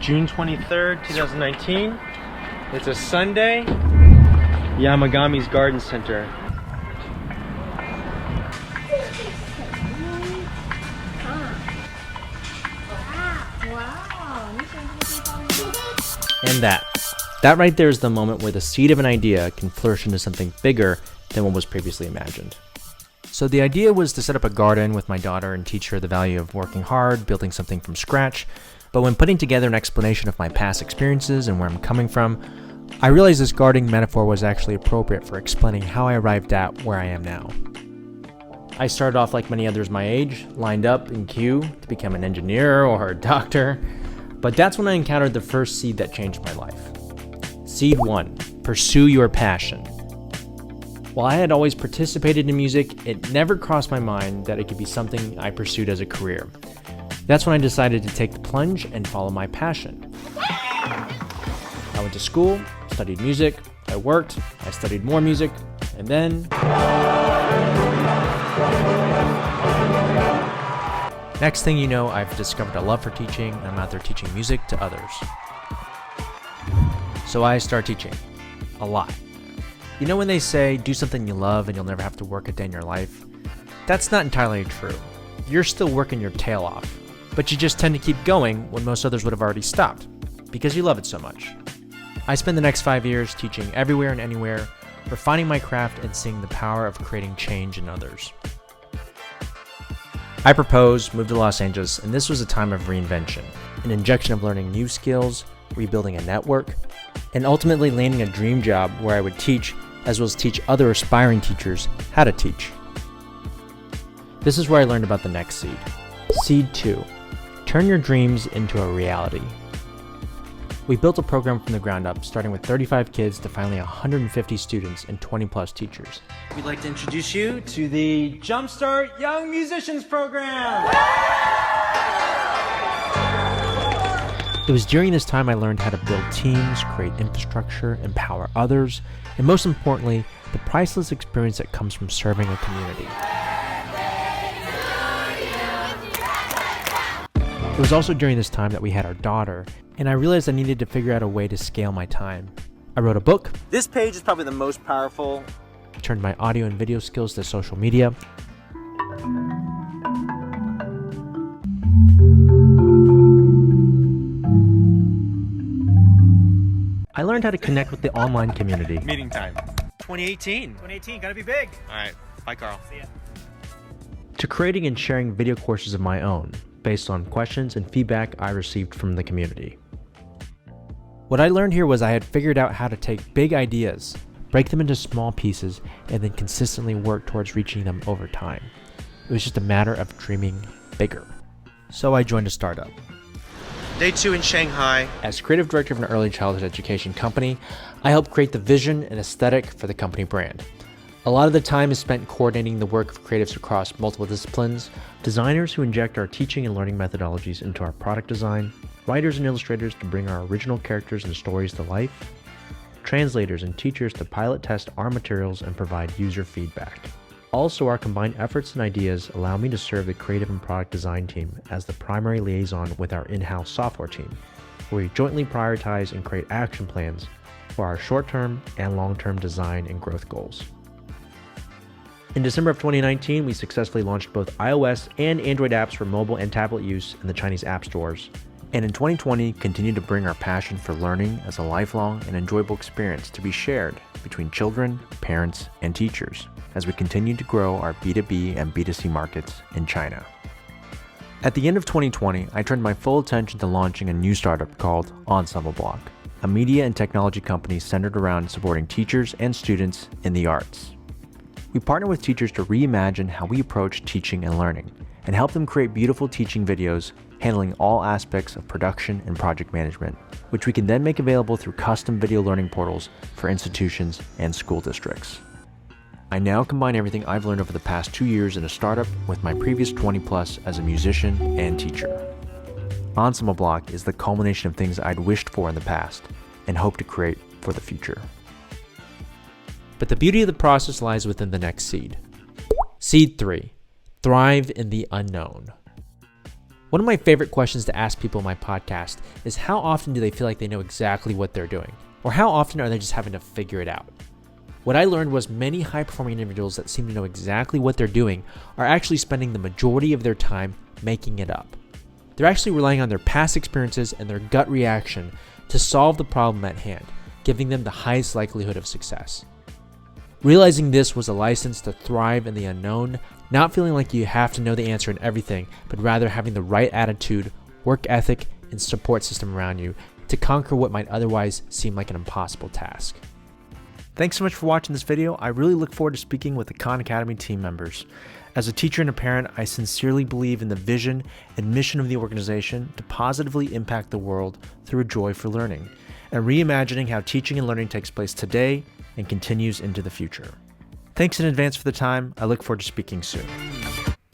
June 23rd, 2019. It's a Sunday. Yamagami's Garden Center. And that right there is the moment where the seed of an idea can flourish into something bigger than what was previously imagined. So the idea was to set up a garden with my daughter and teach her the value of working hard, building something from scratch. But when putting together an explanation of my past experiences and where I'm coming from, I realized this gardening metaphor was actually appropriate for explaining how I arrived at where I am now. I started off like many others my age, lined up in queue to become an engineer or a doctor. But that's when I encountered the first seed that changed my life. Seed 1, pursue your passion. While I had always participated in music, it never crossed my mind that it could be something I pursued as a career. That's when I decided to take the plunge and follow my passion. I went to school, studied music, I worked, I studied more music, and then... Next thing you know, I've discovered a love for teaching, and I'm out there teaching music to others. So I start teaching. A lot. You know when they say, do something you love and you'll never have to work a day in your life? That's not entirely true. You're still working your tail off, but you just tend to keep going when most others would have already stopped, because you love it so much. I spent the next 5 years teaching everywhere and anywhere, refining my craft and seeing the power of creating change in others. I proposed, moved to Los Angeles, and this was a time of reinvention, an injection of learning new skills, rebuilding a network, and ultimately landing a dream job where I would teach, as well as teach other aspiring teachers how to teach. This is where I learned about the next seed. Seed 2, turn your dreams into a reality. We built a program from the ground up, starting with 35 kids to finally 150 students and 20 plus teachers. We'd like to introduce you to the Jumpstart Young Musicians Program. It was during this time I learned how to build teams, create infrastructure, empower others, and most importantly, the priceless experience that comes from serving a community. It was also during this time that we had our daughter, and I realized I needed to figure out a way to scale my time. I wrote a book. This page is probably the most powerful. I turned my audio and video skills to social media. I learned how to connect with the online community. Meeting time. 2018. 2018, gotta be big. All right. Bye, Carl. See ya. To creating and sharing video courses of my own, based on questions and feedback I received from the community. What I learned here was I had figured out how to take big ideas, break them into small pieces, and then consistently work towards reaching them over time. It was just a matter of dreaming bigger. So I joined a startup. Day 2 in Shanghai. As creative director of an early childhood education company, I helped create the vision and aesthetic for the company brand. A lot of the time is spent coordinating the work of creatives across multiple disciplines, designers who inject our teaching and learning methodologies into our product design, writers and illustrators to bring our original characters and stories to life, translators and teachers to pilot test our materials and provide user feedback. Also, our combined efforts and ideas allow me to serve the creative and product design team as the primary liaison with our in-house software team, where we jointly prioritize and create action plans for our short-term and long-term design and growth goals. In December of 2019, we successfully launched both iOS and Android apps for mobile and tablet use in the Chinese app stores. And in 2020, continued to bring our passion for learning as a lifelong and enjoyable experience to be shared between children, parents, and teachers as we continue to grow our B2B and B2C markets in China. At the end of 2020, I turned my full attention to launching a new startup called Ensemble Block, a media and technology company centered around supporting teachers and students in the arts. We partner with teachers to reimagine how we approach teaching and learning, and help them create beautiful teaching videos handling all aspects of production and project management, which we can then make available through custom video learning portals for institutions and school districts. I now combine everything I've learned over the past 2 years in a startup with my previous 20 plus as a musician and teacher. Ensemble Block is the culmination of things I'd wished for in the past and hope to create for the future. But the beauty of the process lies within the next seed. Seed 3, thrive in the unknown. One of my favorite questions to ask people in my podcast is how often do they feel like they know exactly what they're doing? Or how often are they just having to figure it out? What I learned was many high-performing individuals that seem to know exactly what they're doing are actually spending the majority of their time making it up. They're actually relying on their past experiences and their gut reaction to solve the problem at hand, giving them the highest likelihood of success. Realizing this was a license to thrive in the unknown, not feeling like you have to know the answer in everything, but rather having the right attitude, work ethic, and support system around you to conquer what might otherwise seem like an impossible task. Thanks so much for watching this video. I really look forward to speaking with the Khan Academy team members. As a teacher and a parent, I sincerely believe in the vision and mission of the organization to positively impact the world through a joy for learning, and reimagining how teaching and learning takes place today and continues into the future. Thanks in advance for the time. I look forward to speaking soon.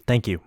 Thank you.